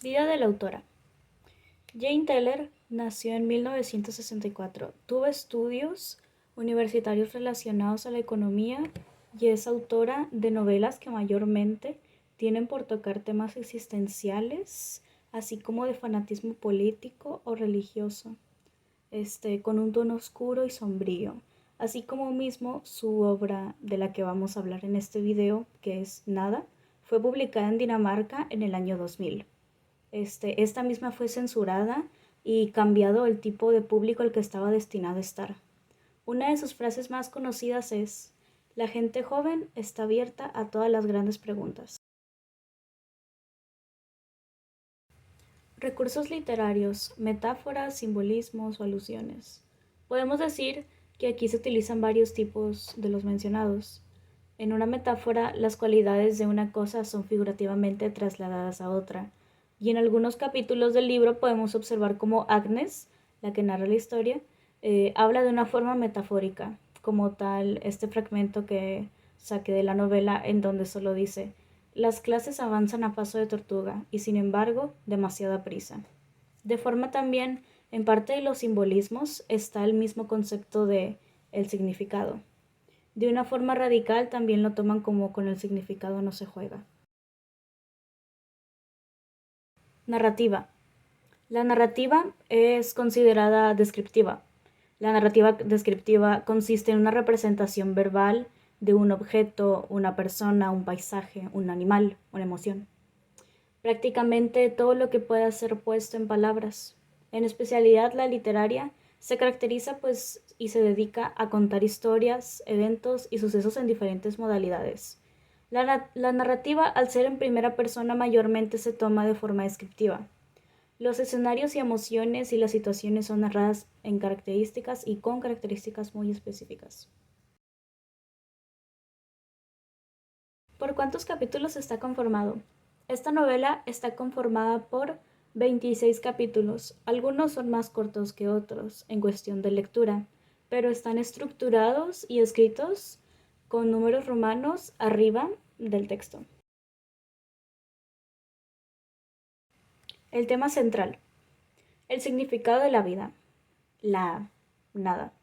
Vida de la autora. Jane Teller nació en 1964. Tuvo estudios universitarios relacionados a la economía y es autora de novelas que mayormente tienen por tocar temas existenciales, así como de fanatismo político o religioso, con un tono oscuro y sombrío, así como mismo su obra de la que vamos a hablar en este video, que es Nada, fue publicada en Dinamarca en el año 2000. Esta misma fue censurada y cambiado el tipo de público al que estaba destinado a estar. Una de sus frases más conocidas es: "La gente joven está abierta a todas las grandes preguntas". Recursos literarios, metáforas, simbolismos o alusiones. Podemos decir que aquí se utilizan varios tipos de los mencionados. En una metáfora, las cualidades de una cosa son figurativamente trasladadas a otra, y en algunos capítulos del libro podemos observar cómo Agnes, la que narra la historia, habla de una forma metafórica, como tal este fragmento que saqué de la novela en donde solo dice: las clases avanzan a paso de tortuga y sin embargo demasiada prisa. De forma también, en parte de los simbolismos está el mismo concepto de el significado. De una forma radical también lo toman como con el significado no se juega. Narrativa. La narrativa es considerada descriptiva. La narrativa descriptiva consiste en una representación verbal de un objeto, una persona, un paisaje, un animal, una emoción. Prácticamente todo lo que pueda ser puesto en palabras. En especialidad la literaria se caracteriza pues y se dedica a contar historias, eventos y sucesos en diferentes modalidades. La narrativa, al ser en primera persona, mayormente se toma de forma descriptiva. Los escenarios y emociones y las situaciones son narradas en características y con características muy específicas. ¿Por cuántos capítulos está conformado? Esta novela está conformada por 26 capítulos. Algunos son más cortos que otros en cuestión de lectura, pero están estructurados y escritos con números romanos arriba del texto. El tema central: el significado de la vida. La nada.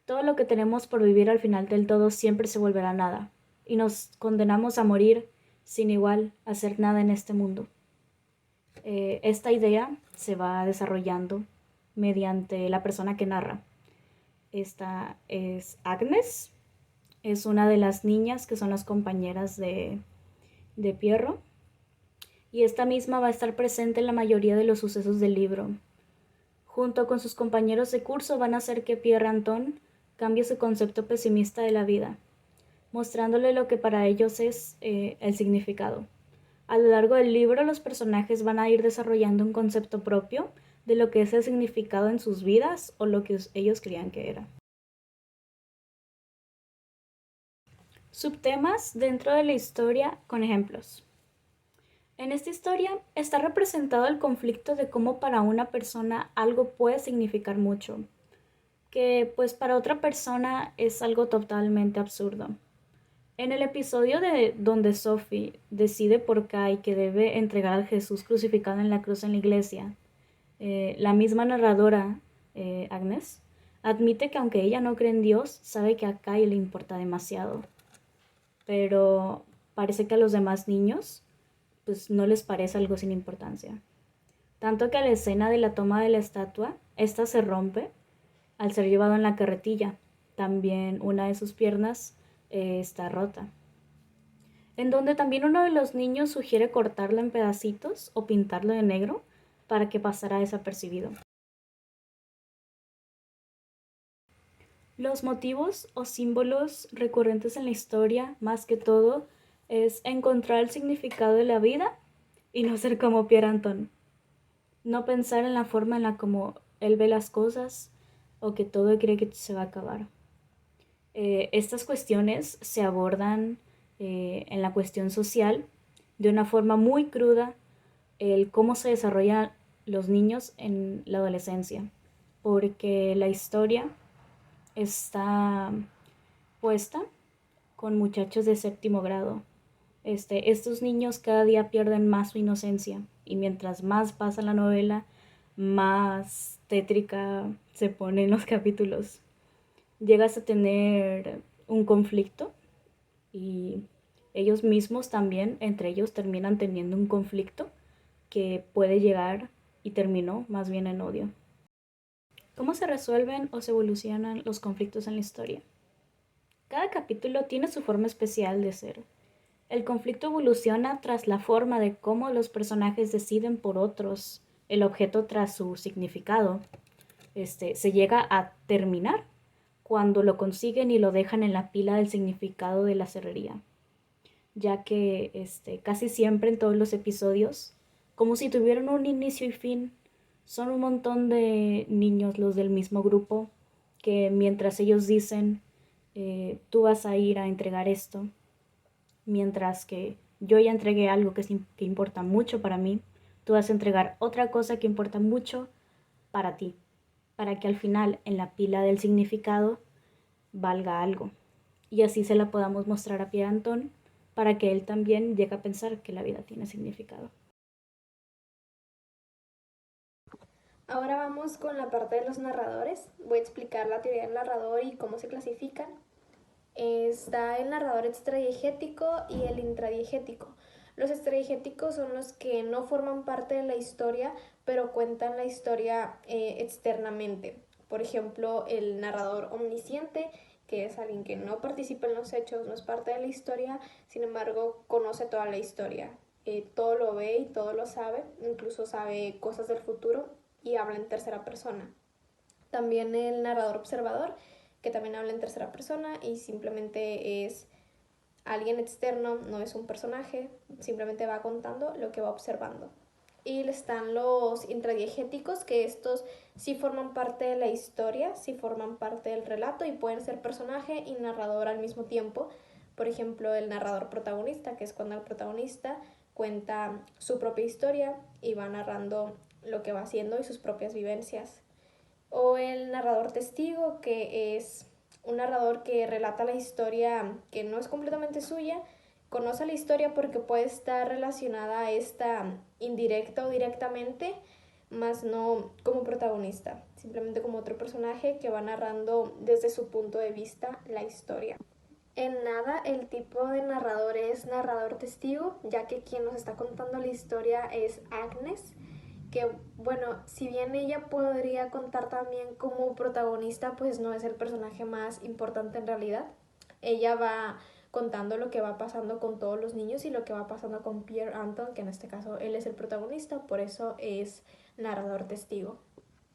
Todo lo que tenemos por vivir al final del todo siempre se volverá nada, y nos condenamos a morir sin igual hacer nada en este mundo. Esta idea se va desarrollando mediante la persona que narra. Esta es Agnes, es una de las niñas que son las compañeras de Pierro, y esta misma va a estar presente en la mayoría de los sucesos del libro. Junto con sus compañeros de curso van a hacer que Pierre Anton cambie su concepto pesimista de la vida, mostrándole lo que para ellos es el significado. A lo largo del libro los personajes van a ir desarrollando un concepto propio de lo que es el significado en sus vidas o lo que ellos creían que era. Subtemas dentro de la historia con ejemplos. En esta historia está representado el conflicto de cómo para una persona algo puede significar mucho, que pues para otra persona es algo totalmente absurdo. En el episodio de donde Sophie decide por Kai que debe entregar a Jesús crucificado en la cruz en la iglesia, la misma narradora, Agnes, admite que aunque ella no cree en Dios, sabe que a Kai le importa demasiado. Pero parece que a los demás niños pues no les parece algo sin importancia. Tanto que a la escena de la toma de la estatua, esta se rompe al ser llevado en la carretilla. También una de sus piernas está rota. En donde también uno de los niños sugiere cortarlo en pedacitos o pintarlo de negro para que pasara desapercibido. Los motivos o símbolos recurrentes en la historia, más que todo, es encontrar el significado de la vida y no ser como Pierre Anton. No pensar en la forma en la como él ve las cosas o que todo cree que se va a acabar. Estas cuestiones se abordan en la cuestión social de una forma muy cruda el cómo se desarrollan los niños en la adolescencia, porque la historia está puesta con muchachos de séptimo grado. Estos niños cada día pierden más su inocencia y mientras más pasa la novela, más tétrica se ponen los capítulos. Llegas a tener un conflicto y ellos mismos también, entre ellos, terminan teniendo un conflicto que puede llegar y terminó más bien en odio. ¿Cómo se resuelven o se evolucionan los conflictos en la historia? Cada capítulo tiene su forma especial de ser. El conflicto evoluciona tras la forma de cómo los personajes deciden por otros, el objeto tras su significado. Se llega a terminar cuando lo consiguen y lo dejan en la pila del significado de la cerrería, ya que casi siempre en todos los episodios, como si tuvieran un inicio y fin, son un montón de niños los del mismo grupo que mientras ellos dicen, tú vas a ir a entregar esto, mientras que yo ya entregué algo que importa mucho para mí, tú vas a entregar otra cosa que importa mucho para ti, para que al final en la pila del significado valga algo. Y así se la podamos mostrar a Pierre Anton para que él también llegue a pensar que la vida tiene significado. Ahora vamos con la parte de los narradores. Voy a explicar la teoría del narrador y cómo se clasifican. Está el narrador extradiegético y el intradiegético. Los extradiegéticos son los que no forman parte de la historia, pero cuentan la historia externamente. Por ejemplo, el narrador omnisciente, que es alguien que no participa en los hechos, no es parte de la historia, sin embargo, conoce toda la historia. Todo lo ve y todo lo sabe, incluso sabe cosas del futuro y habla en tercera persona. También el narrador observador, que también habla en tercera persona y simplemente es alguien externo, no es un personaje, simplemente va contando lo que va observando. Y están los intradiegéticos, que estos sí forman parte de la historia, sí forman parte del relato y pueden ser personaje y narrador al mismo tiempo. Por ejemplo, el narrador protagonista, que es cuando el protagonista cuenta su propia historia y va narrando lo que va haciendo y sus propias vivencias. O el narrador testigo, que es un narrador que relata la historia que no es completamente suya, conoce la historia porque puede estar relacionada a esta indirecta o directamente, más no como protagonista, simplemente como otro personaje que va narrando desde su punto de vista la historia. En nada, el tipo de narrador es narrador testigo, ya que quien nos está contando la historia es Agnes, que bueno, si bien ella podría contar también como protagonista, pues no es el personaje más importante en realidad. Ella va contando lo que va pasando con todos los niños y lo que va pasando con Pierre Anton, que en este caso él es el protagonista, por eso es narrador testigo.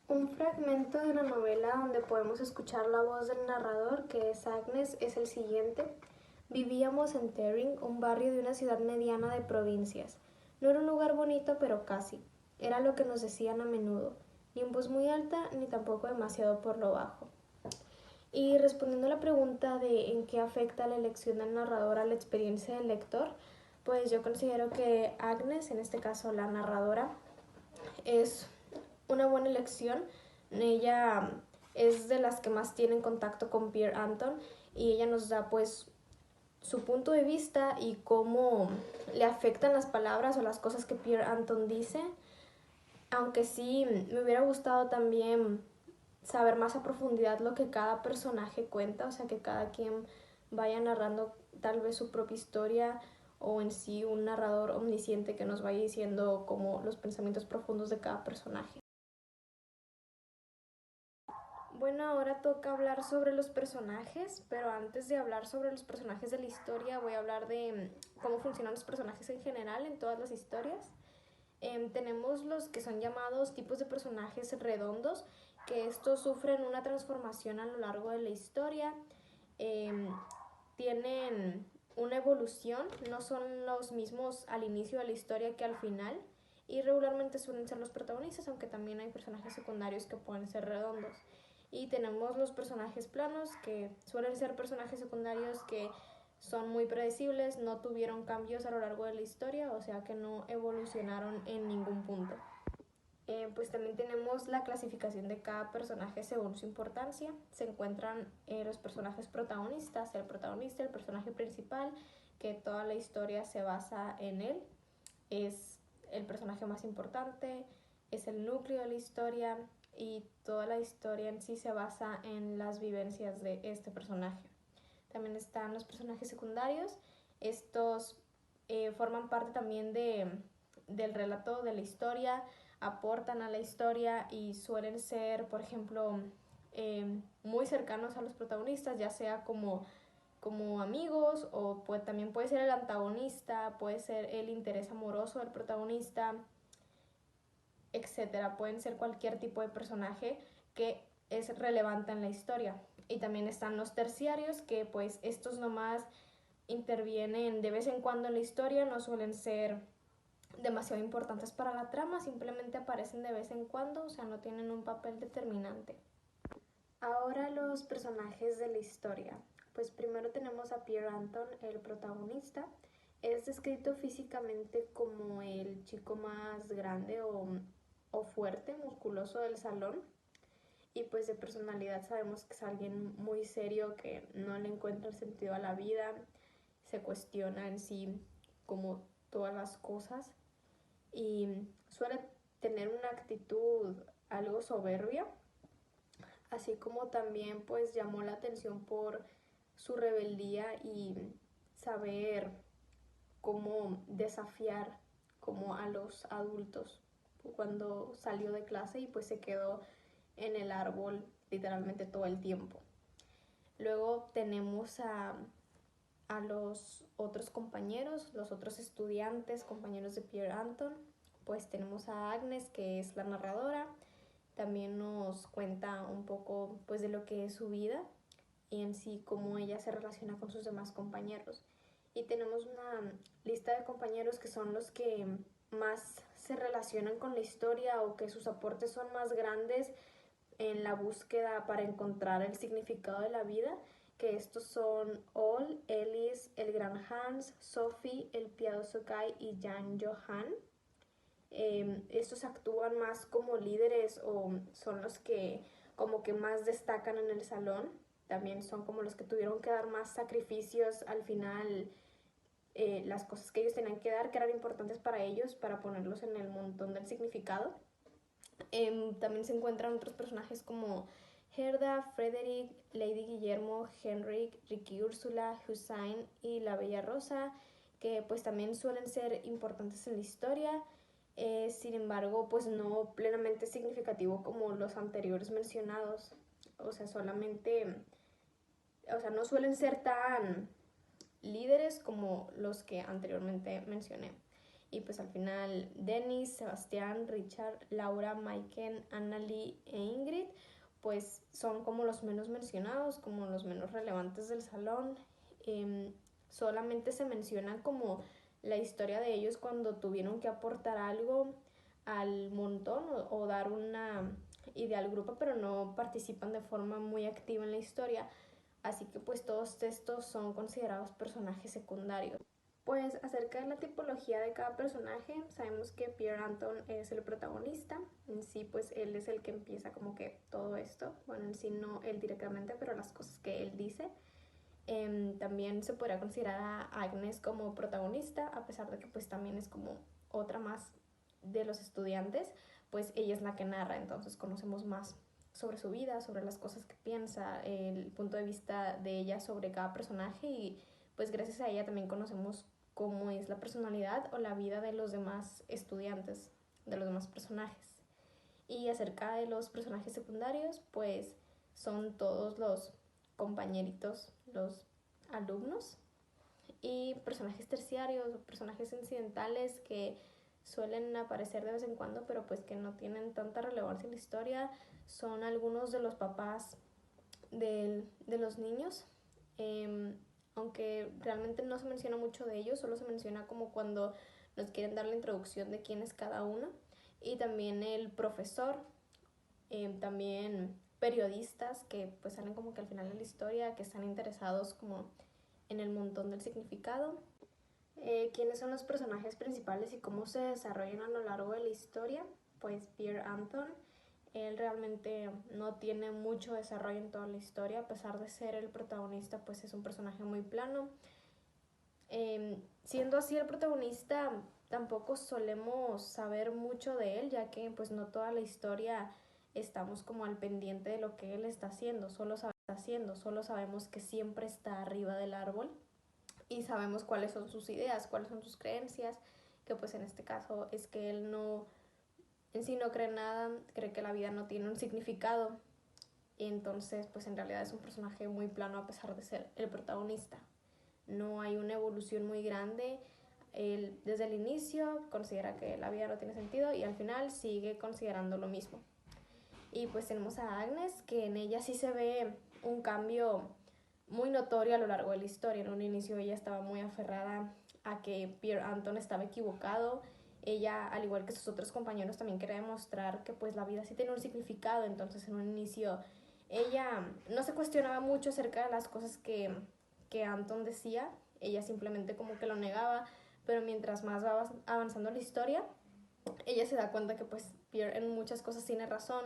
Un fragmento de la novela donde podemos escuchar la voz del narrador, que es Agnes, es el siguiente. Vivíamos en Terring, un barrio de una ciudad mediana de provincias. No era un lugar bonito, pero casi. Era lo que nos decían a menudo. Ni en voz muy alta, ni tampoco demasiado por lo bajo. Y respondiendo a la pregunta de en qué afecta la elección del narrador a la experiencia del lector, pues yo considero que Agnes, en este caso la narradora, es una buena elección. Ella es de las que más tienen contacto con Pierre Anton y ella nos da pues su punto de vista y cómo le afectan las palabras o las cosas que Pierre Anton dice. Aunque sí me hubiera gustado también saber más a profundidad lo que cada personaje cuenta, o sea, que cada quien vaya narrando tal vez su propia historia o en sí un narrador omnisciente que nos vaya diciendo como los pensamientos profundos de cada personaje. Bueno, ahora toca hablar sobre los personajes, pero antes de hablar sobre los personajes de la historia, voy a hablar de cómo funcionan los personajes en general en todas las historias. Tenemos los que son llamados tipos de personajes redondos, que estos sufren una transformación a lo largo de la historia, eh, tienen una evolución, no son los mismos al inicio de la historia que al final, y regularmente suelen ser los protagonistas, aunque también hay personajes secundarios que pueden ser redondos. Y tenemos los personajes planos, que suelen ser personajes secundarios que son muy predecibles, no tuvieron cambios a lo largo de la historia, o sea que no evolucionaron en ningún punto. Pues también tenemos la clasificación de cada personaje según su importancia. Se encuentran los personajes protagonistas, el protagonista, el personaje principal, que toda la historia se basa en él. Es el personaje más importante, es el núcleo de la historia y toda la historia en sí se basa en las vivencias de este personaje. También están los personajes secundarios. Estos forman parte también del relato de la historia, aportan a la historia y suelen ser, por ejemplo, muy cercanos a los protagonistas, ya sea como amigos o también puede ser el antagonista, puede ser el interés amoroso del protagonista, etcétera. Pueden ser cualquier tipo de personaje que es relevante en la historia. Y también están los terciarios, que pues estos nomás intervienen de vez en cuando en la historia, no suelen ser demasiado importantes para la trama, simplemente aparecen de vez en cuando, o sea, no tienen un papel determinante. Ahora los personajes de la historia. Pues primero tenemos a Pierre Anton, el protagonista. Es descrito físicamente como el chico más grande o fuerte, musculoso del salón. Y pues de personalidad sabemos que es alguien muy serio, que no le encuentra el sentido a la vida, se cuestiona en sí como todas las cosas y suele tener una actitud algo soberbia, así como también pues llamó la atención por su rebeldía y saber cómo desafiar como a los adultos cuando salió de clase y pues se quedó en el árbol literalmente todo el tiempo. Luego tenemos a los otros compañeros, los otros estudiantes, compañeros de Pierre Anton. Pues tenemos a Agnes, que es la narradora. También nos cuenta un poco pues de lo que es su vida y en sí cómo ella se relaciona con sus demás compañeros. Y tenemos una lista de compañeros que son los que más se relacionan con la historia o que sus aportes son más grandes en la búsqueda para encontrar el significado de la vida, que estos son Ol, Ellis, el gran Hans, Sophie, el piadoso Kai y Jan Johan. Estos actúan más como líderes o son los que como que más destacan en el salón. También son como los que tuvieron que dar más sacrificios al final, las cosas que ellos tenían que dar, que eran importantes para ellos, para ponerlos en el montón del significado. También se encuentran otros personajes como Gerda, Frederick, Lady Guillermo, Henrik, Ricky Úrsula, Hussein y la Bella Rosa, que pues también suelen ser importantes en la historia. Sin embargo, pues no plenamente significativo como los anteriores mencionados. O sea, solamente, o sea, no suelen ser tan líderes como los que anteriormente mencioné. Y pues al final Dennis, Sebastián, Richard, Laura, Maiken, Annalie e Ingrid pues son como los menos mencionados, como los menos relevantes del salón. Solamente se menciona como la historia de ellos cuando tuvieron que aportar algo al montón o dar una idea al grupo, pero no participan de forma muy activa en la historia. Así que pues todos estos son considerados personajes secundarios. Pues acerca de la tipología de cada personaje, sabemos que Pierre Anton es el protagonista. En sí, pues él es el que empieza como que todo esto. Bueno, en sí no él directamente, pero las cosas que él dice. También se podría considerar a Agnes como protagonista, a pesar de que pues también es como otra más de los estudiantes, pues ella es la que narra, entonces conocemos más sobre su vida, sobre las cosas que piensa, el punto de vista de ella sobre cada personaje y pues gracias a ella también conocemos cómo es la personalidad o la vida de los demás estudiantes, de los demás personajes. Y acerca de los personajes secundarios, pues son todos los compañeritos, los alumnos y personajes terciarios o personajes incidentales que suelen aparecer de vez en cuando, pero pues que no tienen tanta relevancia en la historia. Son algunos de los papás de los niños, aunque realmente no se menciona mucho de ellos, solo se menciona como cuando nos quieren dar la introducción de quién es cada uno. Y también el profesor, también periodistas que pues salen como que al final de la historia, que están interesados como en el montón del significado. ¿Quiénes son los personajes principales y cómo se desarrollan a lo largo de la historia? Pues Pierre Anton, él realmente no tiene mucho desarrollo en toda la historia, a pesar de ser el protagonista, pues es un personaje muy plano. Siendo así el protagonista, tampoco solemos saber mucho de él, ya que pues no toda la historia estamos como al pendiente de lo que él está haciendo, solo sabemos que siempre está arriba del árbol y sabemos cuáles son sus ideas, cuáles son sus creencias, que pues en este caso es que él no, en sí no cree nada, cree que la vida no tiene un significado, y entonces pues en realidad es un personaje muy plano a pesar de ser el protagonista. No hay una evolución muy grande. Él desde el inicio considera que la vida no tiene sentido y al final sigue considerando lo mismo. Y pues tenemos a Agnes, que en ella sí se ve un cambio muy notorio a lo largo de la historia. En un inicio ella estaba muy aferrada a que Pierre Anton estaba equivocado. Ella, al igual que sus otros compañeros, también quería demostrar que pues la vida sí tiene un significado. Entonces en un inicio ella no se cuestionaba mucho acerca de las cosas que Anton decía. Ella simplemente como que lo negaba. Pero mientras más va avanzando la historia, ella se da cuenta que pues Pierre en muchas cosas tiene razón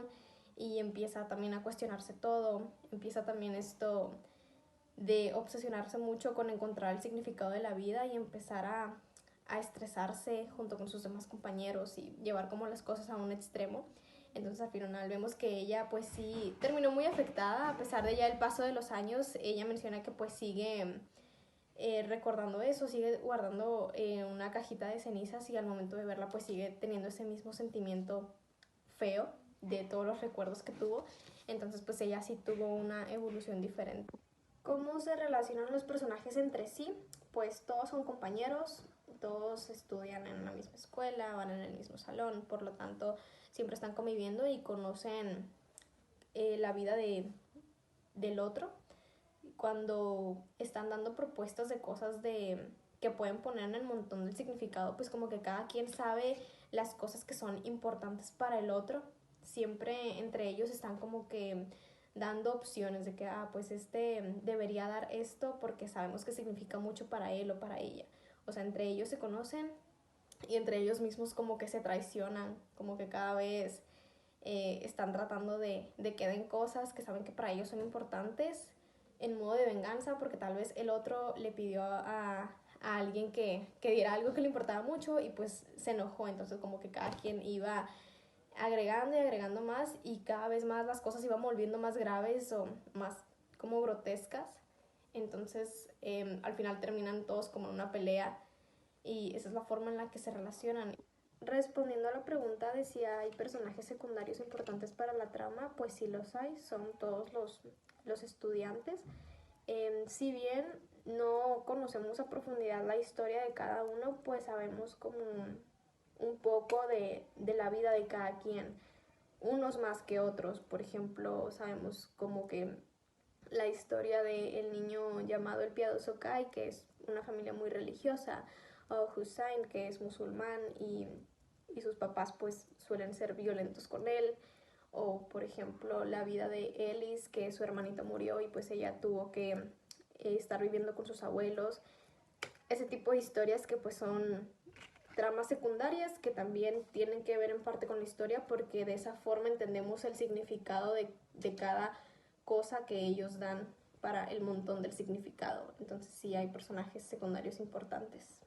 y empieza también a cuestionarse todo. Empieza también esto de obsesionarse mucho con encontrar el significado de la vida y empezar a estresarse junto con sus demás compañeros y llevar como las cosas a un extremo. Entonces al final vemos que ella pues sí terminó muy afectada a pesar de ya el paso de los años. Ella menciona que pues sigue recordando eso, sigue guardando una cajita de cenizas y al momento de verla pues sigue teniendo ese mismo sentimiento feo de todos los recuerdos que tuvo. Entonces pues ella sí tuvo una evolución diferente. ¿Cómo se relacionan los personajes entre sí? Pues todos son compañeros, todos estudian en una misma escuela, van en el mismo salón, por lo tanto siempre están conviviendo y conocen la vida del otro. Cuando están dando propuestas de cosas que pueden poner en el montón del significado, pues como que cada quien sabe las cosas que son importantes para el otro. Siempre entre ellos están como que dando opciones de que, pues este debería dar esto porque sabemos que significa mucho para él o para ella. O sea, entre ellos se conocen y entre ellos mismos como que se traicionan, como que cada vez están tratando de que den cosas que saben que para ellos son importantes en modo de venganza porque tal vez el otro le pidió a alguien que diera algo que le importaba mucho y pues se enojó, entonces como que cada quien iba agregando y agregando más y cada vez más las cosas iban volviendo más graves o más como grotescas. Entonces al final terminan todos como en una pelea y esa es la forma en la que se relacionan. Respondiendo a la pregunta de si hay personajes secundarios importantes para la trama, pues sí los hay, son todos los estudiantes. Si bien no conocemos a profundidad la historia de cada uno, pues sabemos como un poco de la vida de cada quien, unos más que otros. Por ejemplo, sabemos como que la historia del niño llamado el piadoso Kai, que es una familia muy religiosa, o Hussein, que es musulmán y sus papás pues suelen ser violentos con él, o por ejemplo la vida de Ellis, que su hermanita murió y pues ella tuvo que estar viviendo con sus abuelos. Ese tipo de historias que pues son tramas secundarias que también tienen que ver en parte con la historia porque de esa forma entendemos el significado de cada cosa que ellos dan para el montón del significado. Entonces sí hay personajes secundarios importantes.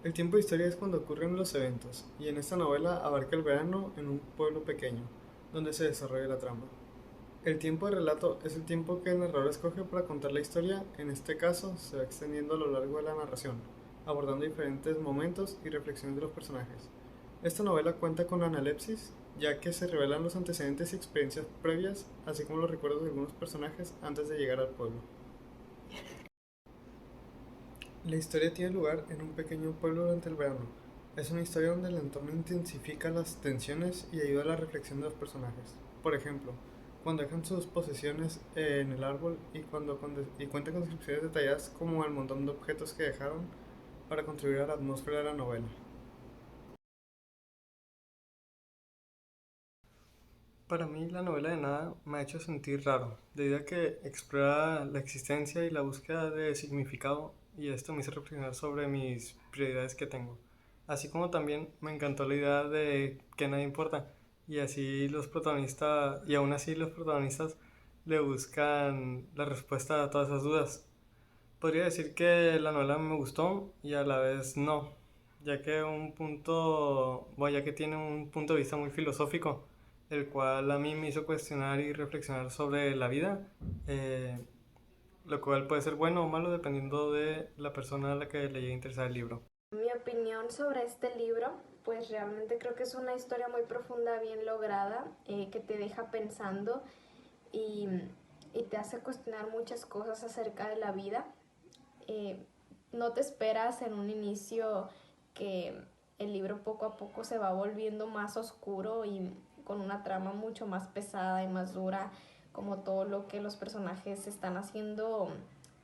El tiempo de historia es cuando ocurren los eventos, y en esta novela abarca el verano en un pueblo pequeño, donde se desarrolla la trama. El tiempo de relato es el tiempo que el narrador escoge para contar la historia, en este caso se va extendiendo a lo largo de la narración, abordando diferentes momentos y reflexiones de los personajes. Esta novela cuenta con analepsis, ya que se revelan los antecedentes y experiencias previas, así como los recuerdos de algunos personajes antes de llegar al pueblo. La historia tiene lugar en un pequeño pueblo durante el verano. Es una historia donde el entorno intensifica las tensiones y ayuda a la reflexión de los personajes. Por ejemplo, cuando dejan sus posesiones en el árbol y cuentan con descripciones detalladas como el montón de objetos que dejaron para contribuir a la atmósfera de la novela. Para mí la novela de Nada me ha hecho sentir raro, debido a que explora la existencia y la búsqueda de significado y esto me hizo reflexionar sobre mis prioridades que tengo. Así como también me encantó la idea de que nada importa y aún así los protagonistas le buscan la respuesta a todas esas dudas. Podría decir que la novela me gustó y a la vez no, ya que tiene un punto de vista muy filosófico, el cual a mí me hizo cuestionar y reflexionar sobre la vida, eh, lo cual puede ser bueno o malo dependiendo de la persona a la que le llegue a interesar el libro. Mi opinión sobre este libro, pues realmente creo que es una historia muy profunda, bien lograda, que te deja pensando y, y te hace cuestionar muchas cosas acerca de la vida. Eh, no te esperas en un inicio que el libro poco a poco se va volviendo más oscuro y con una trama mucho más pesada y más dura, como todo lo que los personajes están haciendo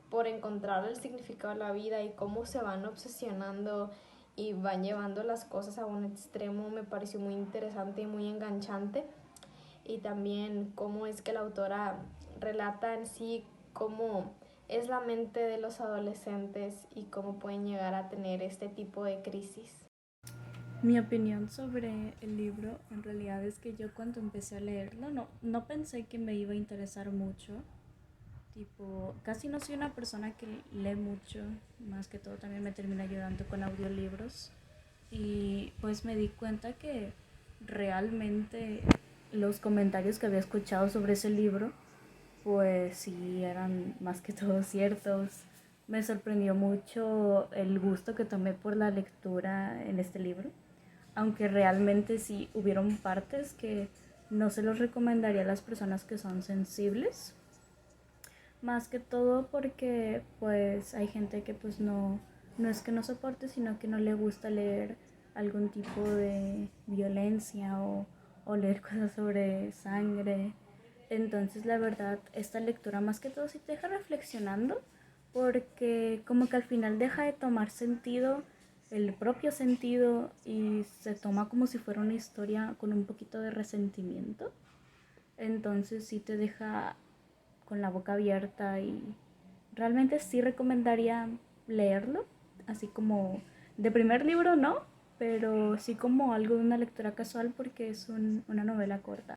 por encontrar el significado de la vida y cómo se van obsesionando y van llevando las cosas a un extremo. Me pareció muy interesante y muy enganchante, y también cómo es que la autora relata en sí cómo es la mente de los adolescentes y cómo pueden llegar a tener este tipo de crisis. Mi opinión sobre el libro en realidad es que yo cuando empecé a leerlo no pensé que me iba a interesar mucho. Tipo, casi no soy una persona que lee mucho, más que todo también me termina ayudando con audiolibros. Y pues me di cuenta que realmente los comentarios que había escuchado sobre ese libro, pues sí eran más que todo ciertos. Me sorprendió mucho el gusto que tomé por la lectura en este libro, aunque realmente sí hubieron partes que no se los recomendaría a las personas que son sensibles, más que todo porque pues hay gente que pues no es que no soporte, sino que no le gusta leer algún tipo de violencia o leer cosas sobre sangre. Entonces la verdad esta lectura más que todo sí te deja reflexionando, porque como que al final deja de tomar sentido, el propio sentido, y se toma como si fuera una historia con un poquito de resentimiento. Entonces sí te deja con la boca abierta y realmente sí recomendaría leerlo, así como de primer libro no, pero sí como algo de una lectura casual porque es una novela corta.